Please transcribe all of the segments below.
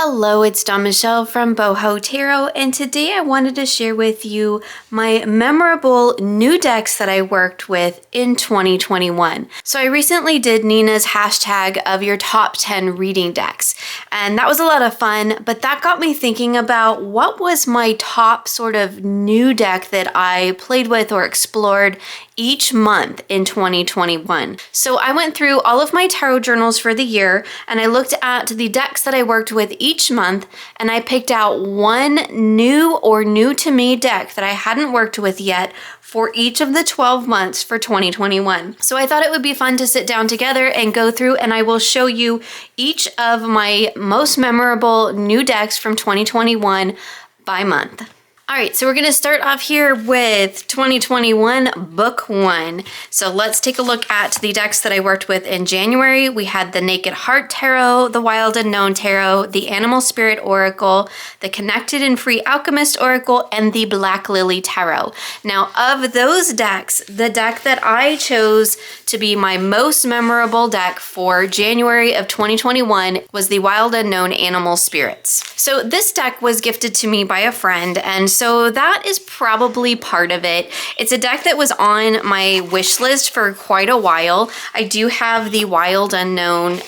Hello, it's Dawn Michelle from Boho Tarot, and today I wanted to share with you my memorable new decks that I worked with in 2021. So I recently did Nina's hashtag of your top 10 reading decks, and that was a lot of fun, but that got me thinking about what was my top sort of new deck that I played with or explored each month in 2021. So I went through all of my tarot journals for the year and I looked at the decks that I worked with each month and I picked out one new or new to me deck that I hadn't worked with yet for each of the 12 months for 2021. So I thought it would be fun to sit down together and go through, and I will show you each of my most memorable new decks from 2021 by month. All right, so we're gonna start off here with 2021 Book 1. So let's take a look at the decks that I worked with in January. We had the Naked Heart Tarot, the Wild Unknown Tarot, the Animal Spirit Oracle, the Connected and Free Alchemist Oracle, and the Black Lily Tarot. Now, of those decks, the deck that I chose to be my most memorable deck for January of 2021 was the Wild Unknown Animal Spirits. So this deck was gifted to me by a friend, and so that is probably part of it. It's a deck that was on my wish list for quite a while. I do have the Wild Unknown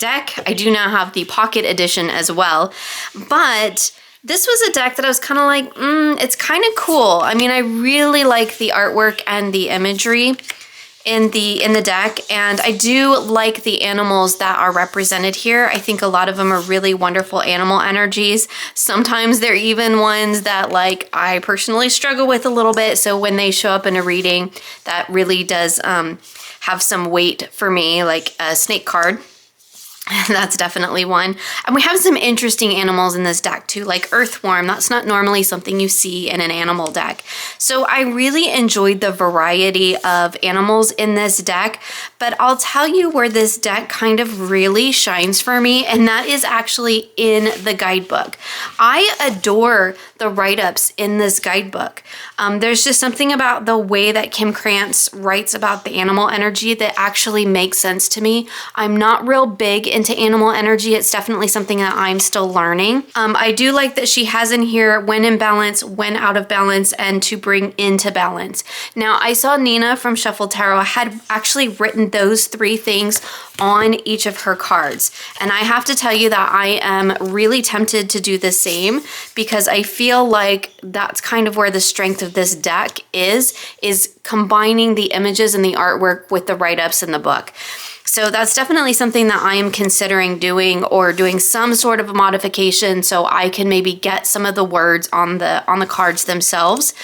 deck. I do now have the Pocket Edition as well, but this was a deck that I was kind of like, it's kind of cool. I mean, I really like the artwork and the imagery in the deck, and I do like the animals that are represented here. I think a lot of them are really wonderful animal energies. Sometimes they're even ones that like I personally struggle with a little bit, so when they show up in a reading, that really does have some weight for me, like a snake card. That's definitely one. And we have some interesting animals in this deck too, like Earthworm. That's not normally something you see in an animal deck. So I really enjoyed the variety of animals in this deck, but I'll tell you where this deck kind of really shines for me, and that is actually in the guidebook. I adore the write-ups in this guidebook. There's just something about the way that Kim Krantz writes about the animal energy that actually makes sense to me. I'm not real big into animal energy. It's definitely something that I'm still learning. I do like that she has in here when in balance, when out of balance, and to bring into balance. Now, I saw Nina from Shuffle Tarot had actually written those three things on each of her cards. And I have to tell you that I am really tempted to do the same, because I feel like that's kind of where the strength of this deck is combining the images and the artwork with the write-ups in the book. So that's definitely something that I am considering doing, or doing some sort of a modification so I can maybe get some of the words on the cards themselves.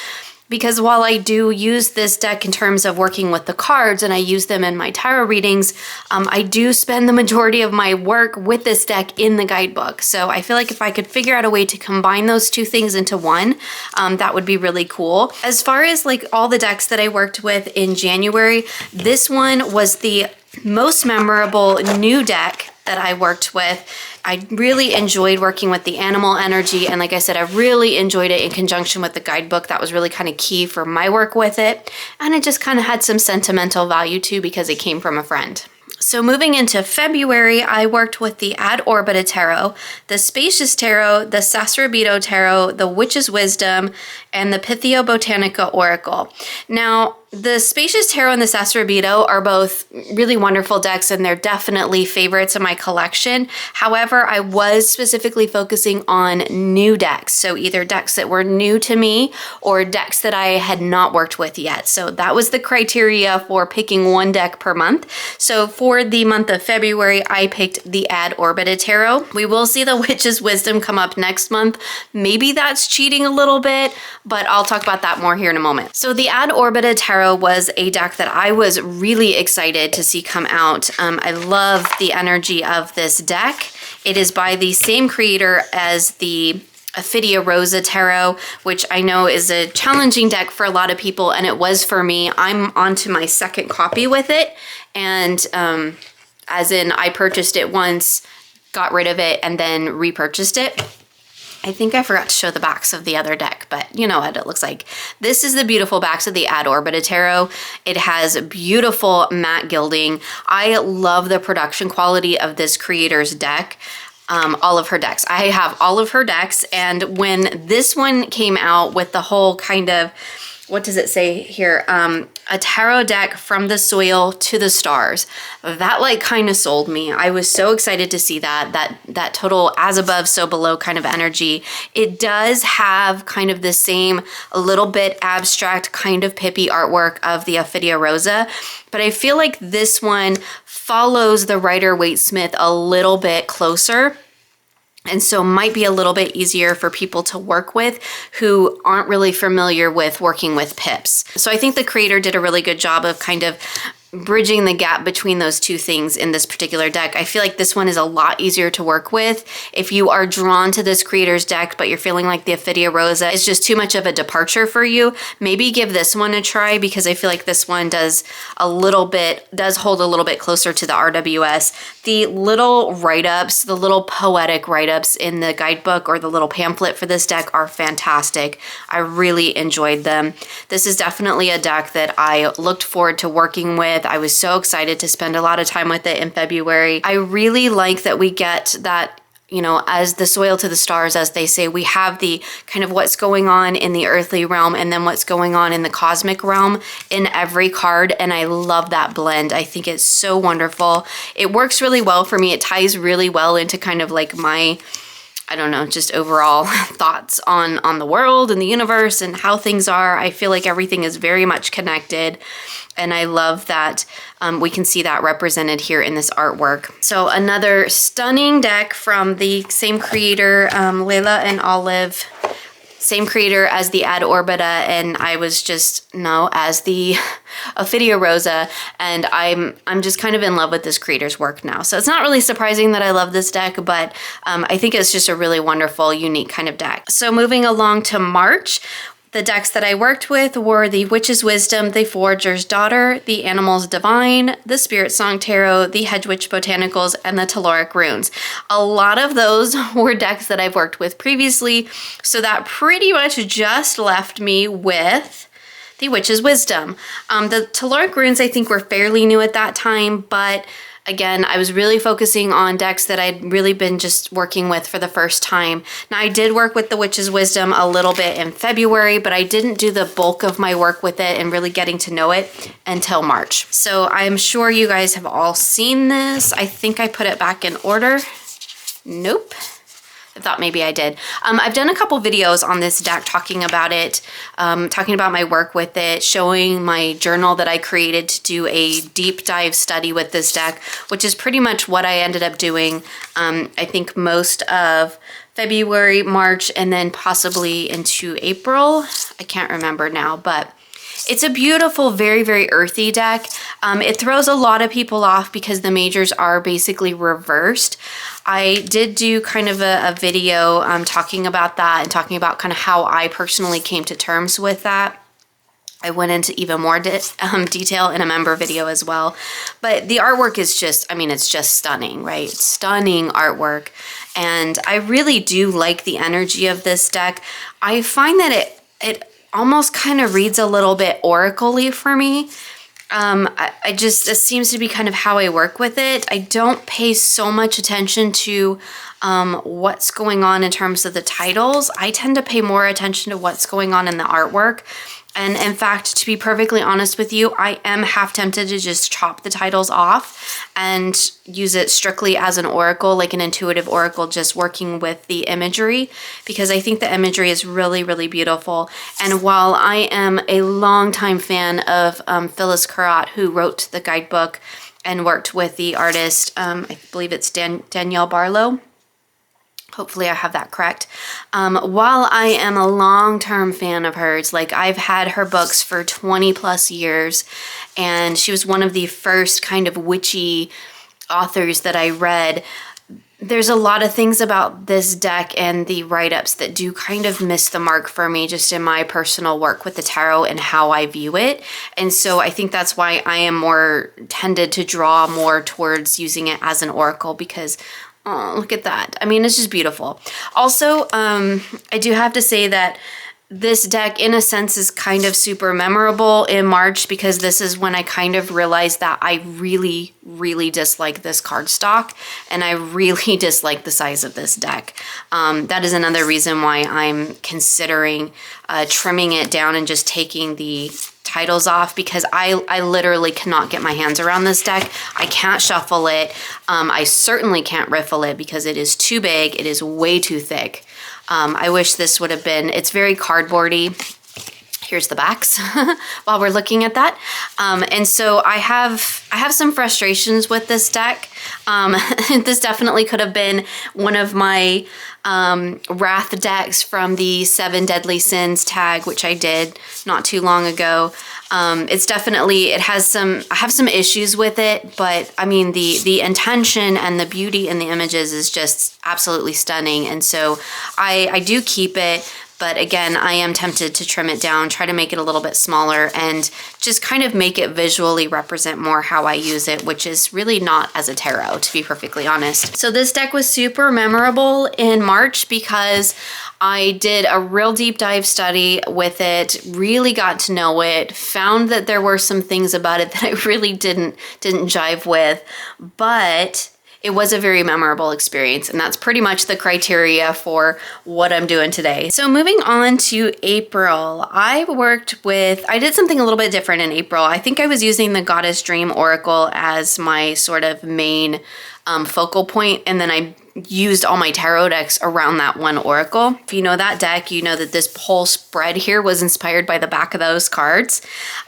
Because while I do use this deck in terms of working with the cards and I use them in my tarot readings, I do spend the majority of my work with this deck in the guidebook. So I feel like if I could figure out a way to combine those two things into one, that would be really cool. As far as like all the decks that I worked with in January, this one was the most memorable new deck that I worked with. I really enjoyed working with the animal energy, and like I said, I really enjoyed it in conjunction with the guidebook. That was really kind of key for my work with it, and it just kind of had some sentimental value too because it came from a friend. So moving into February, I worked with the Orbita Tarot, the Spacious Tarot, the Sasrabito Tarot, the Witch's Wisdom, and the Pythio Botanica Oracle. Now, the Spacious Tarot and the Sasrabito are both really wonderful decks, and they're definitely favorites in my collection. However, I was specifically focusing on new decks, so either decks that were new to me or decks that I had not worked with yet. So that was the criteria for picking one deck per month. So for the month of February, I picked the Orbita Tarot. We will see the Witch's Wisdom come up next month. Maybe that's cheating a little bit, but I'll talk about that more here in a moment. So the Orbita Tarot was a deck that I was really excited to see come out. I love the energy of this deck. It is by the same creator as the Ophidia Rosa Tarot, which I know is a challenging deck for a lot of people, and it was for me. I'm onto my second copy with it, and as in I purchased it once, got rid of it, and then repurchased it. I think I forgot to show the backs of the other deck, but you know what it looks like. This is the beautiful backs of the Orbita Tarot. It has beautiful matte gilding. I love the production quality of this creator's deck. all of her decks. I have all of her decks, and when this one came out with the whole kind of, what does it say here? A tarot deck from the soil to the stars. That like kind of sold me. I was so excited to see that total as above, so below kind of energy. It does have kind of the same a little bit abstract kind of pippy artwork of the Ophidia Rosa, but I feel like this one follows the Rider-Waite-Smith a little bit closer. And so might be a little bit easier for people to work with who aren't really familiar with working with pips. So I think the creator did a really good job of kind of bridging the gap between those two things in this particular deck. I feel like this one is a lot easier to work with. If you are drawn to this creator's deck, but you're feeling like the Ophidia Rosa is just too much of a departure for you, maybe give this one a try, because I feel like this one does hold a little bit closer to the RWS. The little write-ups, the little poetic write-ups in the guidebook or the little pamphlet for this deck are fantastic. I really enjoyed them. This is definitely a deck that I looked forward to working with. I was so excited to spend a lot of time with it in February. I really like that we get that, you know, as the soil to the stars, as they say, we have the kind of what's going on in the earthly realm and then what's going on in the cosmic realm in every card. And I love that blend. I think it's so wonderful. It works really well for me. It ties really well into kind of like my, I don't know, just overall thoughts on the world and the universe and how things are. I feel like everything is very much connected. And I love that we can see that represented here in this artwork. So another stunning deck from the same creator, Layla and Olive, same creator as the Ad Orbita, and I was just, as the Ophidia Rosa, and I'm just kind of in love with this creator's work now. So it's not really surprising that I love this deck, but I think it's just a really wonderful, unique kind of deck. So moving along to March, the decks that I worked with were the Witch's Wisdom, the Forager's Daughter, the Animals Divine, the Spirit Song Tarot, the Hedge Witch Botanicals, and the Telluric Runes. A lot of those were decks that I've worked with previously, so that pretty much just left me with the Witch's Wisdom. The Telluric Runes I think were fairly new at that time, but again, I was really focusing on decks that I'd really been just working with for the first time. Now, I did work with the Witch's Wisdom a little bit in February, but I didn't do the bulk of my work with it and really getting to know it until March. So I'm sure you guys have all seen this. I think I put it back in order. Nope. I thought maybe I did. I've done a couple videos on this deck talking about it, talking about my work with it, showing my journal that I created to do a deep dive study with this deck, which is pretty much what I ended up doing, I think most of February, March, and then possibly into April. I can't remember now, but it's a beautiful, very, very earthy deck. It throws a lot of people off because the majors are basically reversed. I did do kind of a video talking about that and talking about kind of how I personally came to terms with that. I went into even more detail in a member video as well. But the artwork is just, I mean, it's just stunning, right? Stunning artwork. And I really do like the energy of this deck. I find that it almost kind of reads a little bit oracle-y for me. It seems to be kind of how I work with it. I don't pay so much attention to what's going on in terms of the titles. I tend to pay more attention to what's going on in the artwork. And in fact, to be perfectly honest with you, I am half tempted to just chop the titles off and use it strictly as an oracle, like an intuitive oracle, just working with the imagery, because I think the imagery is really, really beautiful. And while I am a longtime fan of Phyllis Curott, who wrote the guidebook and worked with the artist, I believe it's Danielle Barlow. Hopefully I have that correct. While I am a long-term fan of hers, like I've had her books for 20 plus years, and she was one of the first kind of witchy authors that I read, there's a lot of things about this deck and the write-ups that do kind of miss the mark for me just in my personal work with the tarot and how I view it. And so I think that's why I am more tended to draw more towards using it as an oracle, because oh, look at that. I mean, it's just beautiful. Also, I do have to say that this deck, in a sense, is kind of super memorable in March because this is when I kind of realized that I really, really dislike this cardstock and I really dislike the size of this deck. That is another reason why I'm considering trimming it down and just taking the titles off, because I literally cannot get my hands around this deck. I can't shuffle it. I certainly can't riffle it because it is too big. It is way too thick. I wish this would have been, it's very cardboardy. Here's the backs while we're looking at that. And so I have some frustrations with this deck. This definitely could have been one of my Wrath decks from the 7 Deadly Sins tag, which I did not too long ago. It's definitely, I have some issues with it, but I mean, the intention and the beauty in the images is just absolutely stunning. And so I do keep it. But again, I am tempted to trim it down, try to make it a little bit smaller, and just kind of make it visually represent more how I use it, which is really not as a tarot, to be perfectly honest. So this deck was super memorable in March because I did a real deep dive study with it, really got to know it, found that there were some things about it that I really didn't jive with, but it was a very memorable experience, and that's pretty much the criteria for what I'm doing today. So moving on to April, I did something a little bit different in April. I think I was using the Goddess Dream Oracle as my sort of main focal point, and then I used all my tarot decks around that one oracle. If you know that deck, you know that this whole spread here was inspired by the back of those cards.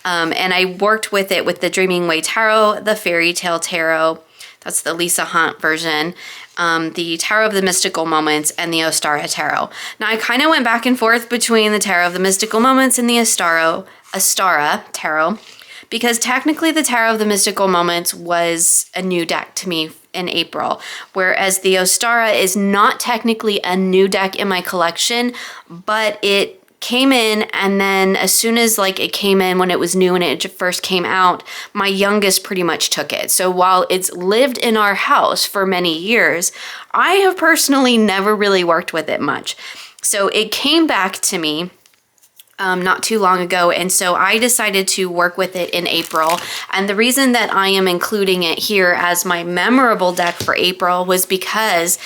And I worked with it with the Dreaming Way Tarot, the Fairy Tale Tarot, that's the Lisa Hunt version, the Tarot of the Mystical Moments, and the Ostara Tarot. Now, I kind of went back and forth between the Tarot of the Mystical Moments and the Ostara Tarot, because technically the Tarot of the Mystical Moments was a new deck to me in April, whereas the Ostara is not technically a new deck in my collection, but it came in, and then as soon as it came in when it was new and it first came out, my youngest pretty much took it. So while it's lived in our house for many years, I have personally never really worked with it much. So it came back to me not too long ago, and so I decided to work with it in April. And the reason that I am including it here as my memorable deck for April was because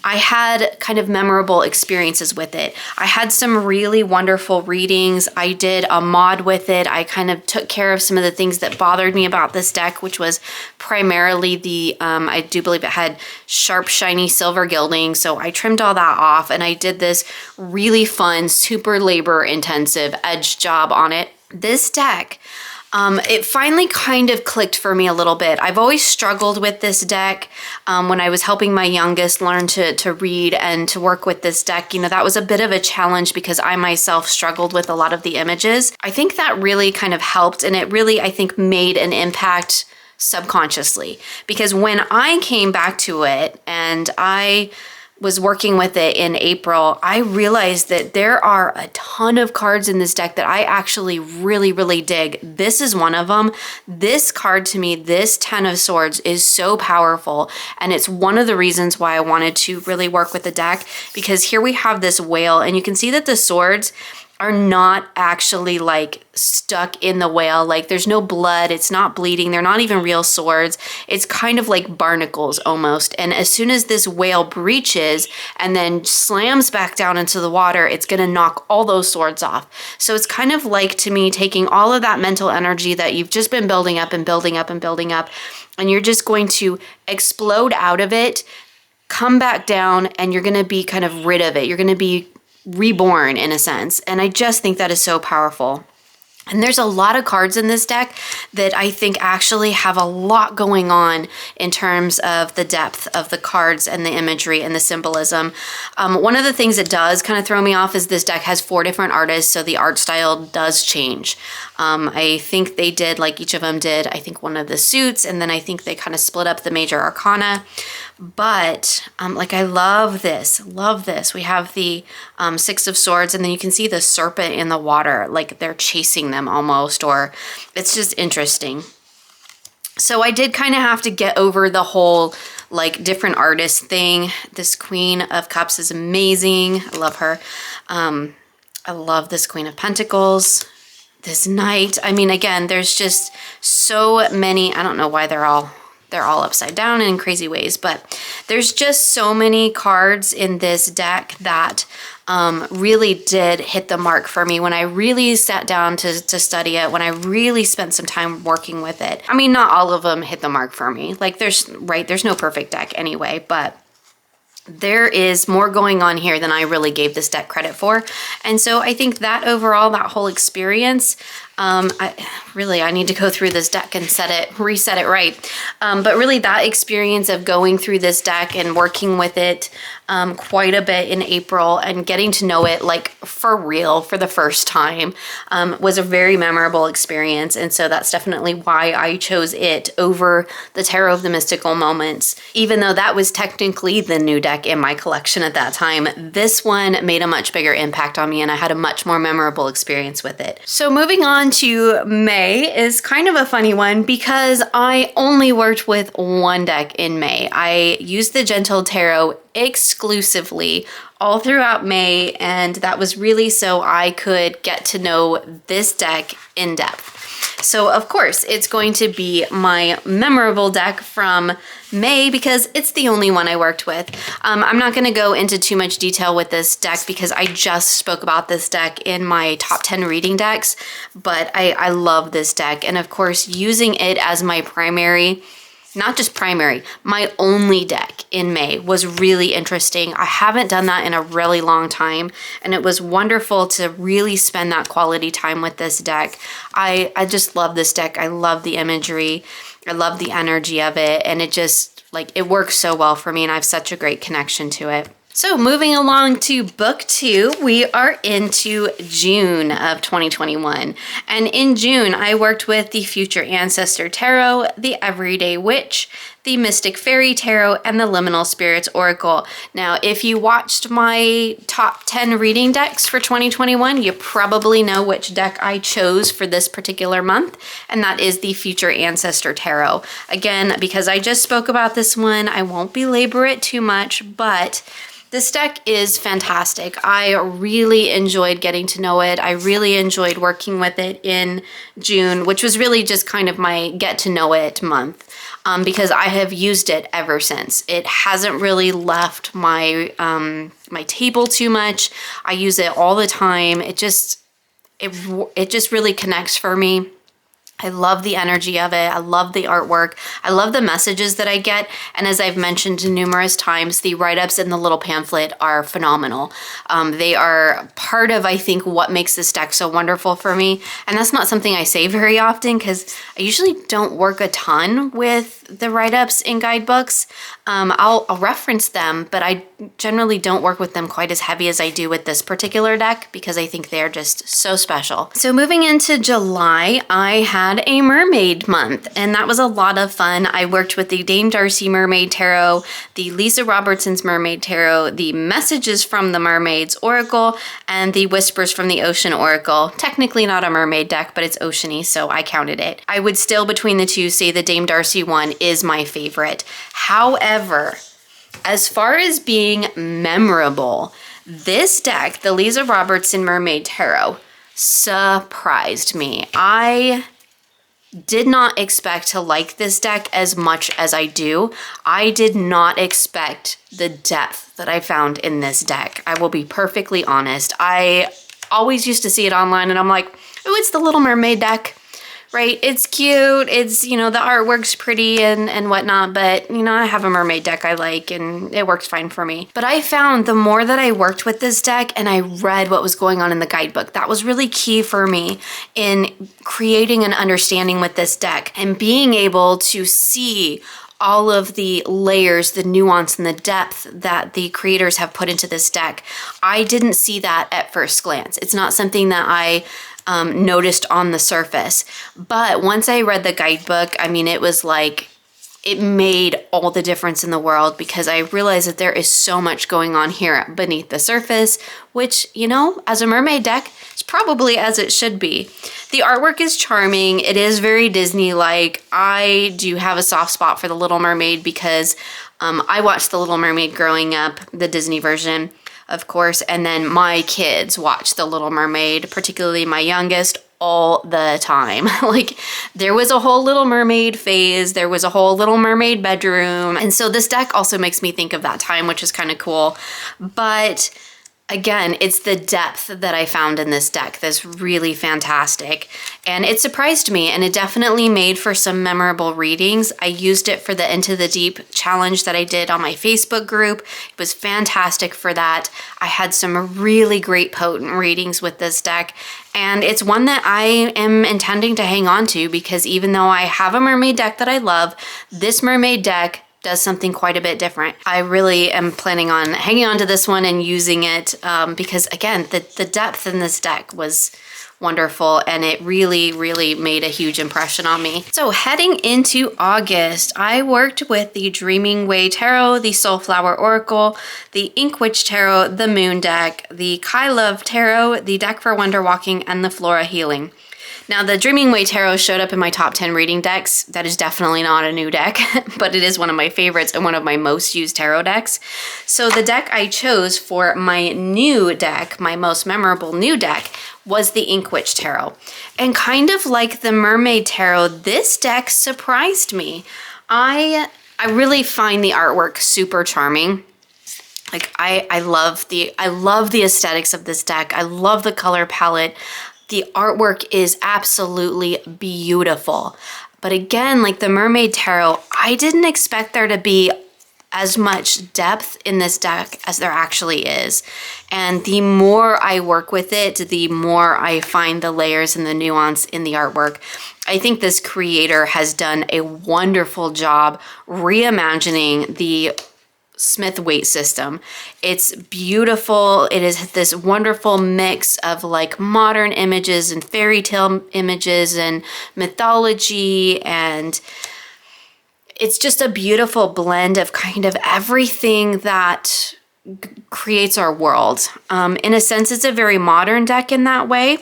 I had kind of memorable experiences with it. I had some really wonderful readings. I did a mod with it. I kind of took care of some of the things that bothered me about this deck, which was primarily I do believe it had sharp, shiny silver gilding. So I trimmed all that off, and I did this really fun, super labor intensive edge job on it. This deck, it finally kind of clicked for me a little bit. I've always struggled with this deck. When I was helping my youngest learn to read and to work with this deck, that was a bit of a challenge because I myself struggled with a lot of the images. I think that really kind of helped, and it really, I think, made an impact subconsciously, because when I came back to it and I was working with it in April, I realized that there are a ton of cards in this deck that I actually really, really dig. This is one of them. This card to me, this 10 of Swords, is so powerful. And it's one of the reasons why I wanted to really work with the deck, because here we have this whale, and you can see that the swords are not actually stuck in the whale. There's no blood, it's not bleeding, they're not even real swords. It's kind of like barnacles almost. And as soon as this whale breaches and then slams back down into the water, it's gonna knock all those swords off. So it's kind of like, to me, taking all of that mental energy that you've just been building up and building up and building up, and you're just going to explode out of it, come back down, and you're gonna be kind of rid of it. You're gonna be reborn in a sense. And I just think that is so powerful. And there's a lot of cards in this deck that I think actually have a lot going on in terms of the depth of the cards and the imagery and the symbolism. One of the things that does kind of throw me off is this deck has 4 different artists, so the art style does change. I think they did, each of them did, I think one of the suits, and then I think they kind of split up the major arcana. But I love this. We have the 6 of Swords, and then you can see the serpent in the water, like they're chasing them almost, or it's just interesting. So I did kind of have to get over the whole different artist thing. This Queen of Cups is amazing. I love her. I love this Queen of Pentacles, this Knight. I mean, again, there's just so many, I don't know why they're all upside down in crazy ways, but there's just so many cards in this deck that really did hit the mark for me when I really sat down to study it, when I really spent some time working with it. I mean, not all of them hit the mark for me. Like there's no perfect deck anyway, but there is more going on here than I really gave this deck credit for. And so I think that overall, that whole experience, I need to go through this deck and reset it right. But really that experience of going through this deck and working with it quite a bit in April and getting to know it like for real for the first time was a very memorable experience. And so that's definitely why I chose it over the Tarot of the Mystical Moments. Even though that was technically the new deck in my collection at that time, this one made a much bigger impact on me and I had a much more memorable experience with it. So moving on to May is kind of a funny one because I only worked with one deck in May. I used the Gentle Tarot exclusively all throughout May, and that was really so I could get to know this deck in depth. So of course it's going to be my memorable deck from May because it's the only one I worked with. I'm not going to go into too much detail with this deck because I just spoke about this deck in my top 10 reading decks, but I love this deck. And of course, using it as my primary, not just primary, my only deck in May was really interesting. I haven't done that in a really long time, and it was wonderful to really spend that quality time with this deck. I just love this deck. I love the imagery. I love the energy of it, and it just, like, it works so well for me, and I have such a great connection to it. So moving along to book 2, we are into June of 2021. And in June, I worked with the Future Ancestor Tarot, the Everyday Witch, the Mystic Fairy Tarot, and the Liminal Spirits Oracle. Now, if you watched my top 10 reading decks for 2021, you probably know which deck I chose for this particular month, and that is the Future Ancestor Tarot. Again, because I just spoke about this one, I won't belabor it too much, but this deck is fantastic. I really enjoyed getting to know it. I really enjoyed working with it in June, which was really just kind of my get to know it month, because I have used it ever since. It hasn't really left my my table too much. I use it all the time. It just really connects for me. I love the energy of it. I love the artwork. I love the messages that I get. And as I've mentioned numerous times, the write-ups in the little pamphlet are phenomenal. They are part of, I think, what makes this deck so wonderful for me. And that's not something I say very often because I usually don't work a ton with the write-ups in guidebooks. I'll reference them, but I generally don't work with them quite as heavy as I do with this particular deck because I think they're just so special. So moving into July, I had a mermaid month, and that was a lot of fun. I worked with the Dame Darcy Mermaid Tarot, the Lisa Robertson's Mermaid Tarot, the Messages from the Mermaids Oracle, and the Whispers from the Ocean Oracle. Technically not a mermaid deck, but it's oceany, so I counted it. I would still, between the two, say the Dame Darcy one is my favorite. However, as far as being memorable, this deck, the Lisa Robertson Mermaid Tarot, surprised me. I did not expect to like this deck as much as I do. I did not expect the depth that I found in this deck. I will be perfectly honest. I always used to see it online and I'm like, oh, it's the Little Mermaid deck, right? It's cute. It's, you know, the artwork's pretty and whatnot, but, you know, I have a mermaid deck I like and it works fine for me. But I found the more that I worked with this deck and I read what was going on in the guidebook, that was really key for me in creating an understanding with this deck and being able to see all of the layers, the nuance, and the depth that the creators have put into this deck. I didn't see that at first glance. It's not something that I noticed on the surface. But once I read the guidebook, I mean, it was like, it made all the difference in the world because I realized that there is so much going on here beneath the surface, which, you know, as a mermaid deck, is probably as it should be. The artwork is charming. It is very Disney-like. I do have a soft spot for The Little Mermaid because I watched The Little Mermaid growing up, the Disney version. of course, and then my kids watch The Little Mermaid, particularly my youngest, all the time. Like, there was a whole Little Mermaid phase, there was a whole Little Mermaid bedroom, and so this deck also makes me think of that time, which is kind of cool. But again, it's the depth that I found in this deck that's really fantastic. And it surprised me, and it definitely made for some memorable readings. I used it for the Into the Deep challenge that I did on my Facebook group. It was fantastic for that. I had some really great potent readings with this deck. And it's one that I am intending to hang on to, because even though I have a mermaid deck that I love, this mermaid deck does something quite a bit different. I really am planning on hanging on to this one and using it because, again, the depth in this deck was wonderful, and it really, really made a huge impression on me. So heading into August, I worked with the Dreaming Way Tarot, the Soulflower Oracle, the Ink Witch Tarot, the Moon deck, the Kai Love Tarot, the Deck for Wonder Walking, and the Flora Healing. Now, the Dreaming Way Tarot showed up in my top 10 reading decks. That is definitely not a new deck, but it is one of my favorites and one of my most used tarot decks. So the deck I chose for my new deck, my most memorable new deck, was the Ink Witch Tarot. And kind of like the Mermaid Tarot, this deck surprised me. I really find the artwork super charming. Like, I love the aesthetics of this deck. I love the color palette. The artwork is absolutely beautiful. But again, like the Mermaid Tarot, I didn't expect there to be as much depth in this deck as there actually is. And the more I work with it, the more I find the layers and the nuance in the artwork. I think this creator has done a wonderful job reimagining the Smith weight system. It's beautiful. It is this wonderful mix of like modern images and fairy tale images and mythology, and it's just a beautiful blend of kind of everything that creates our world. In a sense, it's a very modern deck in that way,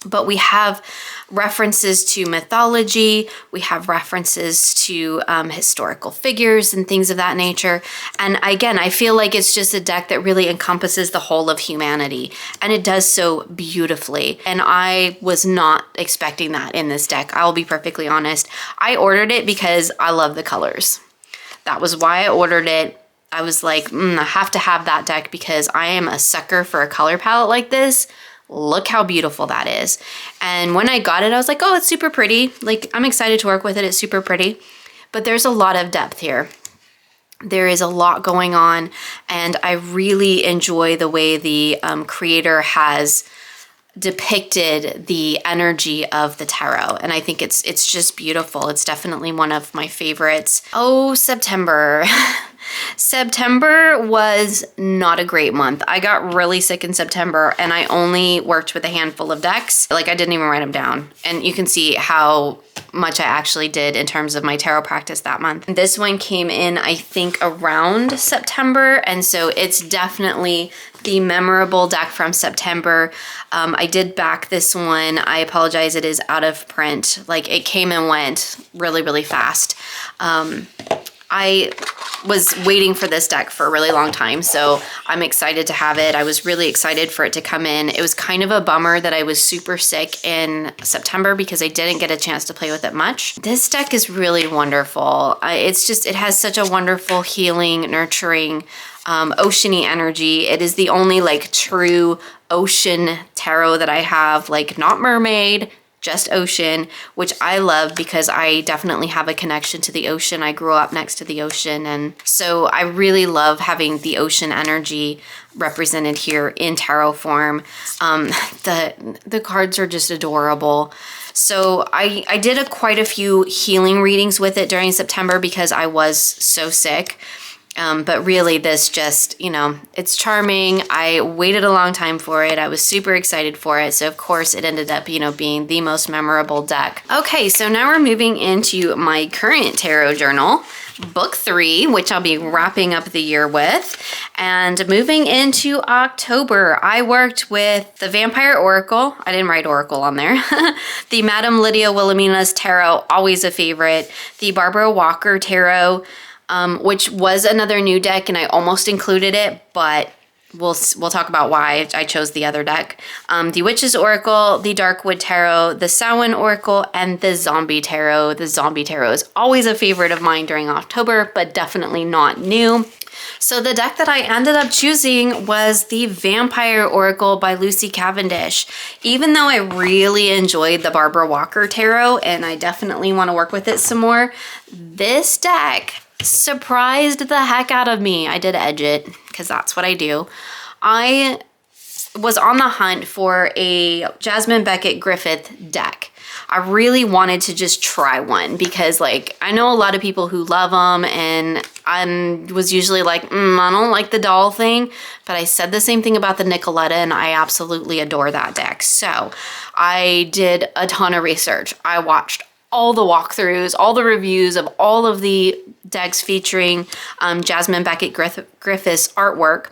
but we have references to mythology, we have references to historical figures and things of that nature. And again, I feel like it's just a deck that really encompasses the whole of humanity, and it does so beautifully. And I was not expecting that in this deck. I will be perfectly honest. I ordered it because I love the colors. That was why I ordered it. I was like, I have to have that deck because I am a sucker for a color palette like this. Look how beautiful that is. And when I got it, I was like, oh, it's super pretty. Like, I'm excited to work with it. It's super pretty. But there's a lot of depth here. There is a lot going on, and I really enjoy the way the creator has depicted the energy of the tarot, and I think it's just beautiful. It's definitely one of my favorites. Oh, September. September was not a great month. I got really sick in September, and I only worked with a handful of decks. Like, I didn't even write them down, and you can see how much I actually did in terms of my tarot practice that month. This one came in, I think, around September, and so it's definitely the memorable deck from September. I did back this one. I apologize, it is out of print. Like, it came and went really, really fast. I was waiting for this deck for a really long time, so I'm excited to have it. I was really excited for it to come in. It was kind of a bummer that I was super sick in September because I didn't get a chance to play with it much. This deck is really wonderful. It has such a wonderful, healing, nurturing, oceany energy. It is the only like true ocean tarot that I have, like not mermaid, just ocean, which I love because I definitely have a connection to the ocean. I grew up next to the ocean, and so I really love having the ocean energy represented here in tarot form. The cards are just adorable. So I did quite a few healing readings with it during September because I was so sick. But really this just, it's charming. I waited a long time for it. I was super excited for it. So of course it ended up, being the most memorable deck. Okay, so now we're moving into my current tarot journal, book 3, which I'll be wrapping up the year with. And moving into October, I worked with the Vampire Oracle. I didn't write Oracle on there. The Madame Lydia Wilhelmina's Tarot, always a favorite. The Barbara Walker Tarot, which was another new deck, and I almost included it, but we'll talk about why I chose the other deck. The Witch's Oracle, the Darkwood Tarot, the Samhain Oracle, and the Zombie Tarot. The Zombie Tarot is always a favorite of mine during October, but definitely not new. So the deck that I ended up choosing was the Vampire Oracle by Lucy Cavendish. Even though I really enjoyed the Barbara Walker Tarot, and I definitely want to work with it some more, this deck surprised the heck out of me. I did edge it, because that's what I do. I was on the hunt for a Jasmine Beckett Griffith deck. I really wanted to just try one because, like, I know a lot of people who love them, and I was usually like, I don't like the doll thing, but I said the same thing about the Nicoletta, and I absolutely adore that deck. So I did a ton of research. I watched all the walkthroughs, all the reviews of all of the decks featuring Jasmine Beckett Griffith's artwork.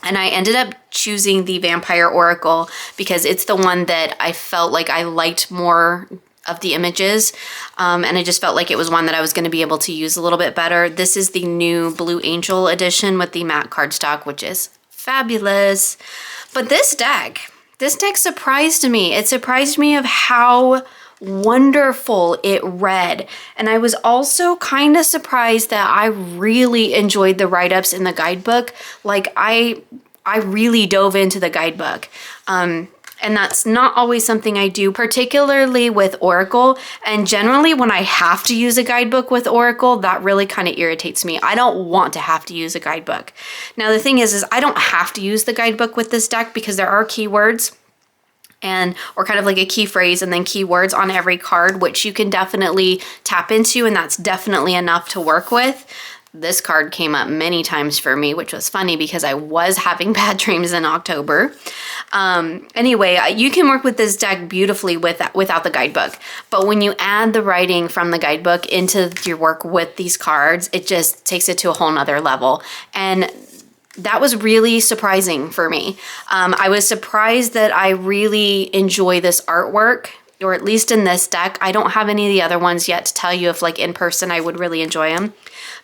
And I ended up choosing the Vampire Oracle because it's the one that I felt like I liked more of the images. And I just felt like it was one that I was going to be able to use a little bit better. This is the new Blue Angel edition with the matte cardstock, which is fabulous. But this deck surprised me. It surprised me of how wonderful it read. And I was also kind of surprised that I really enjoyed the write-ups in the guidebook. Like I really dove into the guidebook. And that's not always something I do, particularly with Oracle. And generally when I have to use a guidebook with Oracle, that really kind of irritates me. I don't want to have to use a guidebook. Now the thing is I don't have to use the guidebook with this deck because there are keywords or kind of like a key phrase and then keywords on every card, which you can definitely tap into, and that's definitely enough to work with. This card came up many times for me, which was funny because I was having bad dreams in October. Anyway, you can work with this deck beautifully without the guidebook. But when you add the writing from the guidebook into your work with these cards, it just takes it to a whole nother level. And that was really surprising for me. I was surprised that I really enjoy this artwork, or at least in this deck. I don't have any of the other ones yet to tell you if like in person I would really enjoy them.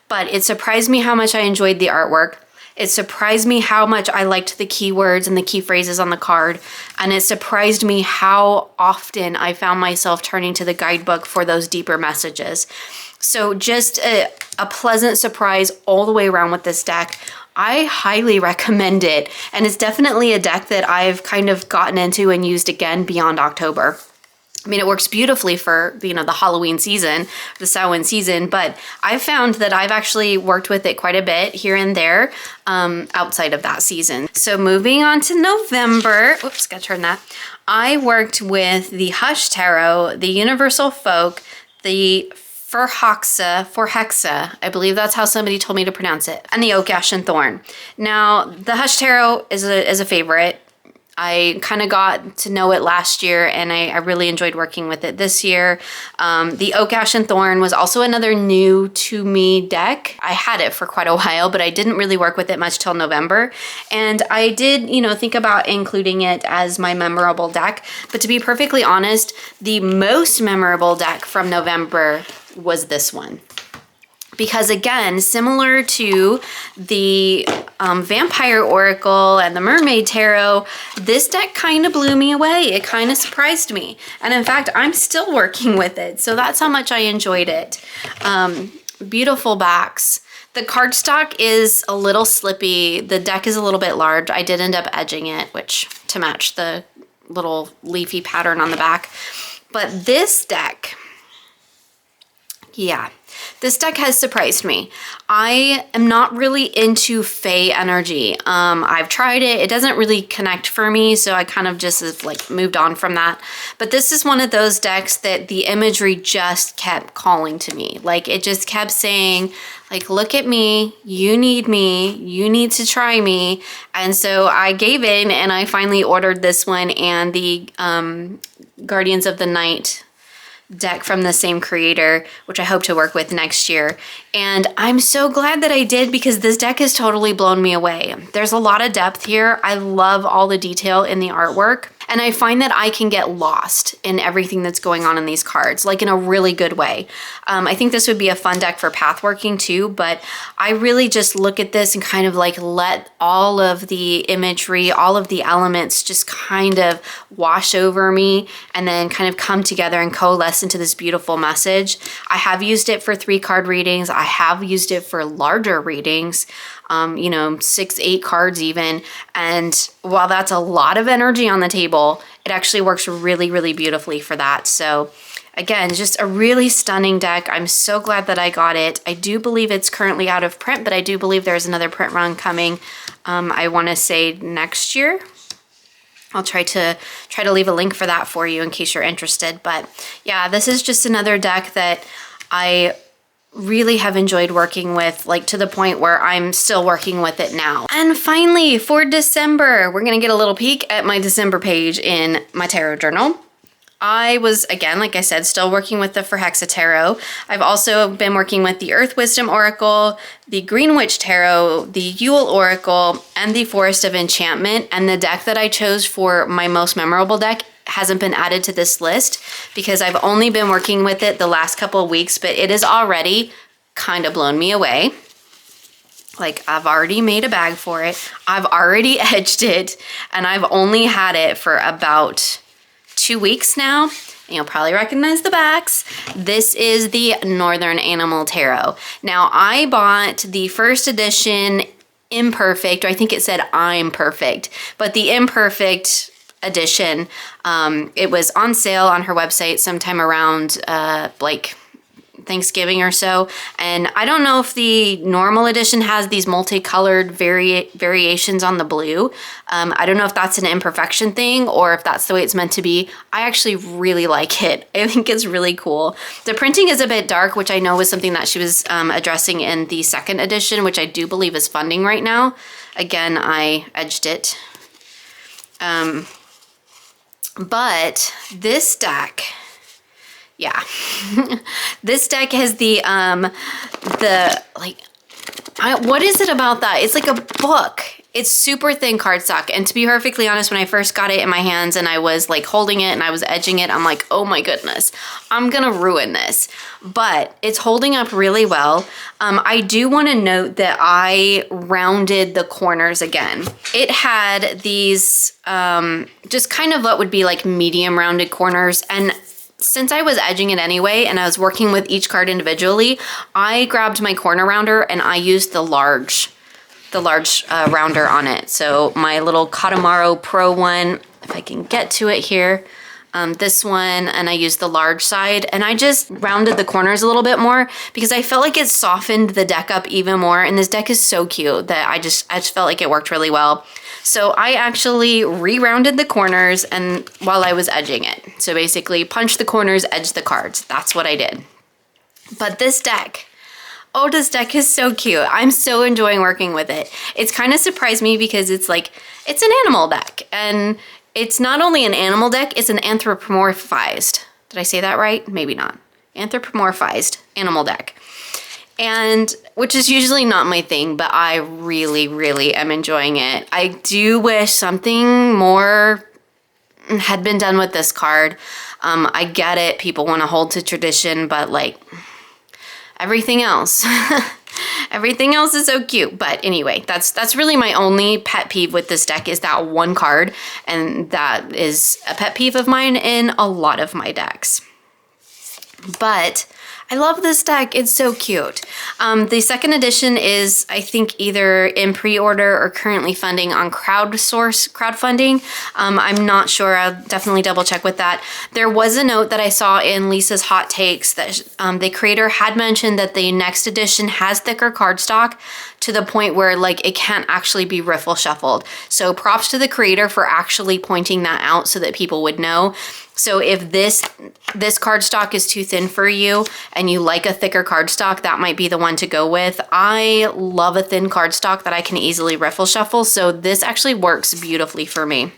But it surprised me how much I enjoyed the artwork. It surprised me how much I liked the keywords and the key phrases on the card. And it surprised me how often I found myself turning to the guidebook for those deeper messages. So just a pleasant surprise all the way around with this deck. I highly recommend it. And it's definitely a deck that I've kind of gotten into and used again beyond October. I mean, it works beautifully for, the Halloween season, the Samhain season, but I've found that I've actually worked with it quite a bit here and there outside of that season. So moving on to November, oops, gotta turn that. I worked with the Hush Tarot, the Universal Folk, the Förhäxa, I believe that's how somebody told me to pronounce it, and the Oak, Ash, and Thorn. Now, the Hush Tarot is a favorite. I kind of got to know it last year, and I really enjoyed working with it this year. The Oak, Ash, and Thorn was also another new to me deck. I had it for quite a while, but I didn't really work with it much till November. And I did, think about including it as my memorable deck. But to be perfectly honest, the most memorable deck from November was this one. Because again, similar to the Vampire Oracle and the Mermaid Tarot, this deck kind of blew me away. It kind of surprised me. And in fact, I'm still working with it. So that's how much I enjoyed it. Beautiful backs. The cardstock is a little slippy. The deck is a little bit large. I did end up edging it, to match the little leafy pattern on the back. But this deck, yeah. This deck has surprised me. I am not really into Fae energy. I've tried it. It doesn't really connect for me, so I kind of just moved on from that. But this is one of those decks that the imagery just kept calling to me. It just kept saying, look at me, you need to try me. And so I gave in and I finally ordered this one and the Guardians of the Night deck from the same creator, which I hope to work with next year. And I'm so glad that I did because this deck has totally blown me away. There's a lot of depth here. I love all the detail in the artwork. And I find that I can get lost in everything that's going on in these cards, like in a really good way. I think this would be a fun deck for pathworking too, but I really just look at this and kind of like let all of the imagery, all of the elements just kind of wash over me and then kind of come together and coalesce into this beautiful message. I have used it for 3-card readings. I have used it for larger readings, you know, 6, 8 cards even. And while that's a lot of energy on the table, it actually works really, really beautifully for that. So again, just a really stunning deck. I'm so glad that I got it. I do believe it's currently out of print, but I do believe there's another print run coming. I want to say next year. I'll try to leave a link for that for you in case you're interested. But yeah, this is just another deck that I really have enjoyed working with, like to the point where I'm still working with it now. And finally, for December, we're gonna get a little peek at my December page in my tarot journal. I was, again, like I said, still working with the Förhäxa Tarot. I've also been working with the Earth Wisdom Oracle, the Green Witch Tarot, the Yule Oracle, and the Forest of Enchantment. And the deck that I chose for my most memorable deck hasn't been added to this list because I've only been working with it the last couple of weeks, but it has already kind of blown me away. Like, I've already made a bag for it. I've already edged it, and I've only had it for about 2 weeks now, and you'll probably recognize the backs. This is the Northern Animal Tarot. Now, I bought the first edition imperfect, or I think it said I'm perfect, but the imperfect edition, it was on sale on her website sometime around like Thanksgiving or so. And I don't know if the normal edition has these multicolored variations on the blue. I don't know if that's an imperfection thing or if that's the way it's meant to be. I actually really like it. I think it's really cool. The printing is a bit dark, which I know was something that she was addressing in the second edition, which I do believe is funding right now. Again, I edged it. But this deck, yeah, this deck has what is it about that? It's like a book. It's super thin cardstock. And to be perfectly honest, when I first got it in my hands and I was like holding it and I was edging it, I'm like, oh my goodness, I'm gonna ruin this. But it's holding up really well. I do wanna note that I rounded the corners again. It had these just kind of what would be like medium rounded corners, and since I was edging it anyway and I was working with each card individually, I grabbed my corner rounder and I used the large rounder on it. So my little Katamaro Pro one, if I can get to it here, this one, and I used the large side, and I just rounded the corners a little bit more because I felt like it softened the deck up even more. And this deck is so cute that I just felt like it worked really well. So I actually re-rounded the corners and while I was edging it. So basically punch the corners, edge the cards. That's what I did. But this deck, oh, this deck is so cute. I'm so enjoying working with it. It's kind of surprised me because it's like, it's an animal deck. And it's not only an animal deck, it's an anthropomorphized. Did I say that right? Maybe not. Anthropomorphized animal deck. And which is usually not my thing, but I really, really am enjoying it. I do wish something more had been done with this card. I get it. People want to hold to tradition, but like everything else, everything else is so cute. But anyway, that's really my only pet peeve with this deck is that one card. And that is a pet peeve of mine in a lot of my decks. But I love this deck. It's so cute. The second edition is, I think, either in pre-order or currently funding on crowdfunding. I'm not sure. I'll definitely double check with that. There was a note that I saw in Lisa's Hot Takes that the creator had mentioned that the next edition has thicker cardstock to the point where like it can't actually be riffle shuffled. So props to the creator for actually pointing that out so that people would know. So if this cardstock is too thin for you and you like a thicker cardstock, that might be the one to go with. I love a thin cardstock that I can easily riffle shuffle, so this actually works beautifully for me.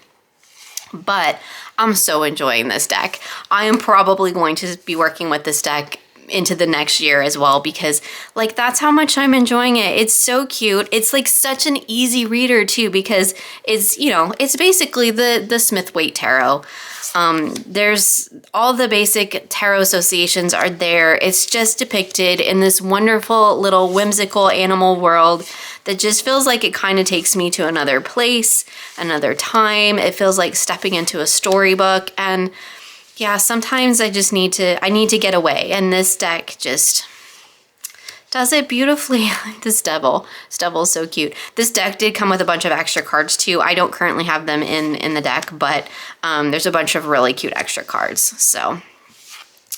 But I'm so enjoying this deck. I am probably going to be working with this deck into the next year as well, because like that's how much I'm enjoying it. It's so cute. It's like such an easy reader too, because it's, you know, it's basically the Smith-Waite tarot. There's all the basic tarot associations are there. It's just depicted in this wonderful little whimsical animal world that just feels like it kind of takes me to another place, another time. It feels like stepping into a storybook. And yeah, sometimes I need to get away. And this deck just does it beautifully. This devil's so cute. This deck did come with a bunch of extra cards too. I don't currently have them in the deck, but there's a bunch of really cute extra cards. So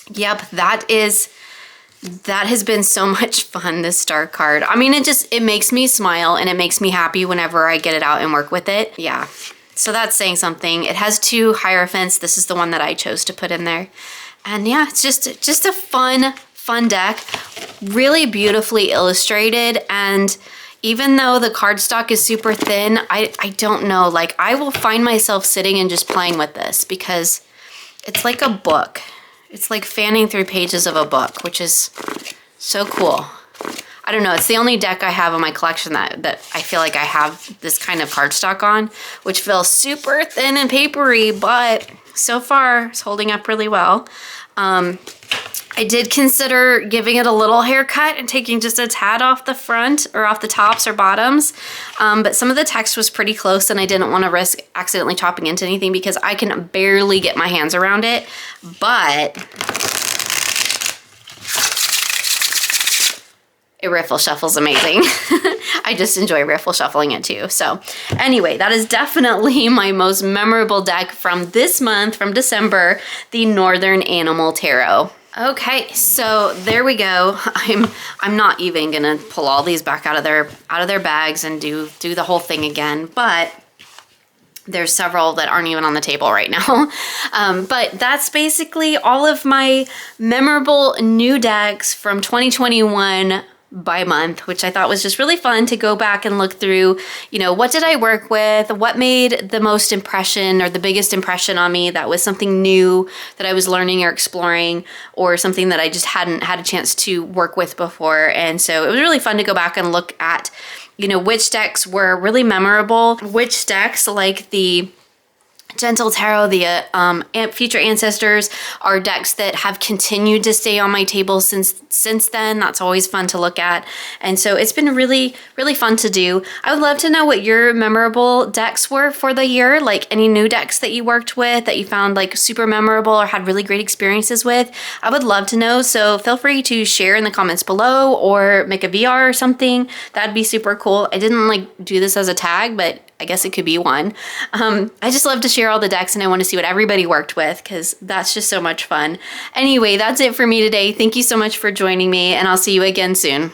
yep, that has been so much fun, this star card. I mean, it makes me smile and it makes me happy whenever I get it out and work with it. Yeah, so that's saying something. It has 2 Hierophants. This is the one that I chose to put in there. And yeah, it's just a fun deck, really beautifully illustrated. And even though the cardstock is super thin, I don't know, like I will find myself sitting and just playing with this because it's like a book. It's like fanning through pages of a book, which is so cool. I don't know, it's the only deck I have in my collection that I feel like I have this kind of cardstock on, which feels super thin and papery, but so far it's holding up really well. I did consider giving it a little haircut and taking just a tad off the front or off the tops or bottoms, but some of the text was pretty close and I didn't want to risk accidentally chopping into anything because I can barely get my hands around it. But it riffle shuffles amazing. I just enjoy riffle shuffling it too. So anyway, that is definitely my most memorable deck from this month, from December, the Northern Animal Tarot. Okay, so there we go. I'm not even gonna pull all these back out of their bags and do the whole thing again, but there's several that aren't even on the table right now. But that's basically all of my memorable new decks from 2021 by month, which I thought was just really fun to go back and look through, you know, what did I work with? What made the most impression or the biggest impression on me that was something new that I was learning or exploring, or something that I just hadn't had a chance to work with before. And so it was really fun to go back and look at, you know, which decks were really memorable, which decks like the Gentle Tarot, the Future Ancestors, are decks that have continued to stay on my table since then. That's always fun to look at. And so it's been really, really fun to do. I would love to know what your memorable decks were for the year, like any new decks that you worked with that you found like super memorable or had really great experiences with. I would love to know. So feel free to share in the comments below or make a VR or something. That'd be super cool. I didn't like do this as a tag, but I guess it could be one. I just love to share all the decks and I want to see what everybody worked with because that's just so much fun. Anyway, that's it for me today. Thank you so much for joining me and I'll see you again soon.